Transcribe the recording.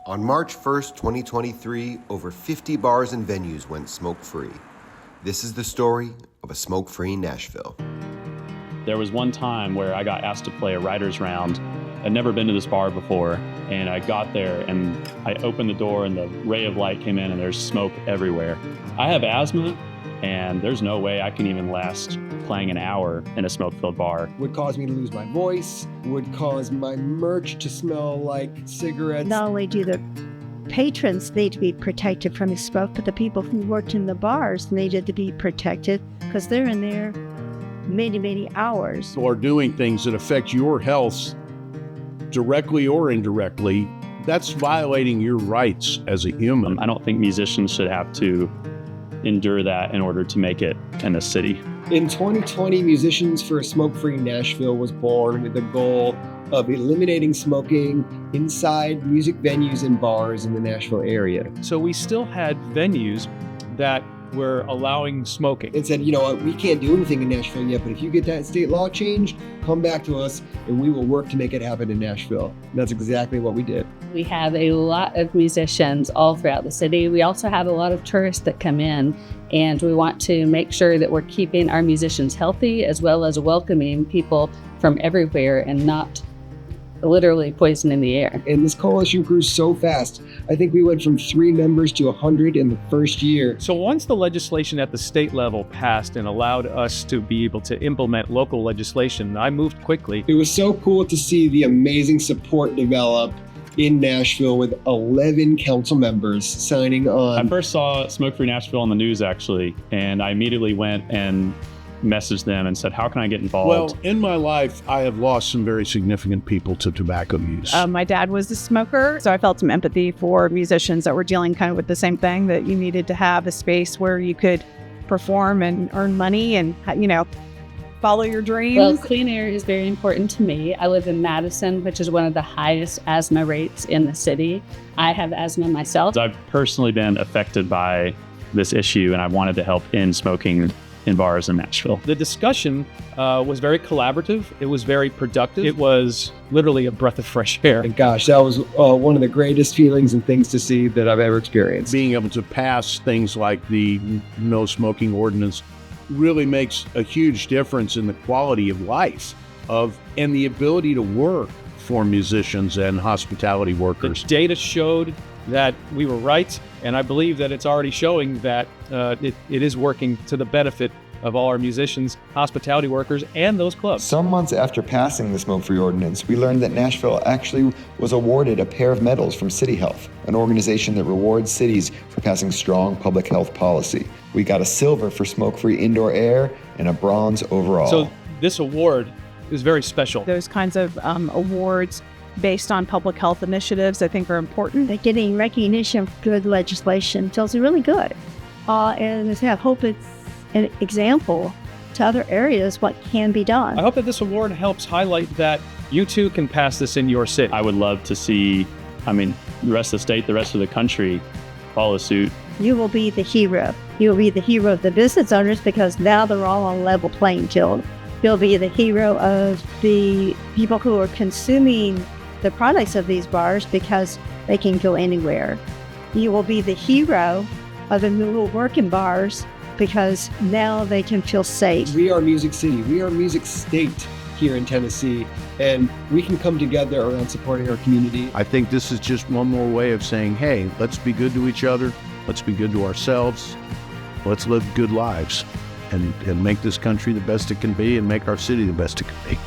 On March 1st, 2023, over 50 bars and venues went smoke-free. This is the story of a smoke-free Nashville. There was one time where I got asked to play a writer's round. I'd never been to this bar before, and I got there and I opened the door and the ray of light came in and there's smoke everywhere. I have asthma, and there's no way I can even last playing an hour in a smoke-filled bar. Would cause me to lose my voice, would cause my merch to smell like cigarettes. Not only do the patrons need to be protected from the smoke, but the people who worked in the bars needed to be protected because they're in there many hours. Or doing things that affect your health directly or indirectly, that's violating your rights as a human. I don't think musicians should have to endure that in order to make it in a city. In 2020, Musicians for a Smoke-Free Nashville was born with the goal of eliminating smoking inside music venues and bars in the Nashville area. So we still had venues that were allowing smoking. It said, you know what, we can't do anything in Nashville yet, but if you get that state law changed, come back to us and we will work to make it happen in Nashville. And that's exactly what we did. We have a lot of musicians all throughout the city. We also have a lot of tourists that come in, and we want to make sure that we're keeping our musicians healthy as well as welcoming people from everywhere and not literally poisoning the air. And this coalition grew so fast. I think we went from 3 members to 100 in the first year. So once the legislation at the state level passed and allowed us to be able to implement local legislation, I moved quickly. It was so cool to see the amazing support develop in Nashville with 11 council members signing on. I first saw Smoke Free Nashville on the news, actually, and I immediately went and messaged them and said, how can I get involved? Well, in my life, I have lost some very significant people to tobacco use. My dad was a smoker, so I felt some empathy for musicians that were dealing kind of with the same thing, that you needed to have a space where you could perform and earn money and, follow your dreams. Well, clean air is very important to me. I live in Madison, which is one of the highest asthma rates in the city. I have asthma myself. I've personally been affected by this issue, and I wanted to help end smoking in bars in Nashville. The discussion was very collaborative. It was very productive. It was literally a breath of fresh air. And gosh, that was one of the greatest feelings and things to see that I've ever experienced. Being able to pass things like the no smoking ordinance really makes a huge difference in the quality of life and the ability to work for musicians and hospitality workers. The data showed that we were right, and I believe that it's already showing that it is working to the benefit of all our musicians, hospitality workers, and those clubs. Some months after passing the smoke-free ordinance, we learned that Nashville actually was awarded a pair of medals from CityHealth, an organization that rewards cities for passing strong public health policy. We got a silver for smoke-free indoor air and a bronze overall. So this award is very special. Those kinds of awards based on public health initiatives, I think, are important. They're getting recognition for good legislation feels really good. And I hope it's an example to other areas what can be done. I hope that this award helps highlight that you too can pass this in your city. I would love to see, the rest of the state, the rest of the country follow suit. You will be the hero. You will be the hero of the business owners because now they're all on a level playing field. You'll be the hero of the people who are consuming the products of these bars because they can go anywhere. You will be the hero of the little working bars because now they can feel safe. We are Music City. We are Music State here in Tennessee, and we can come together around supporting our community. I think this is just one more way of saying, hey, let's be good to each other. Let's be good to ourselves. Let's live good lives and make this country the best it can be and make our city the best it can be.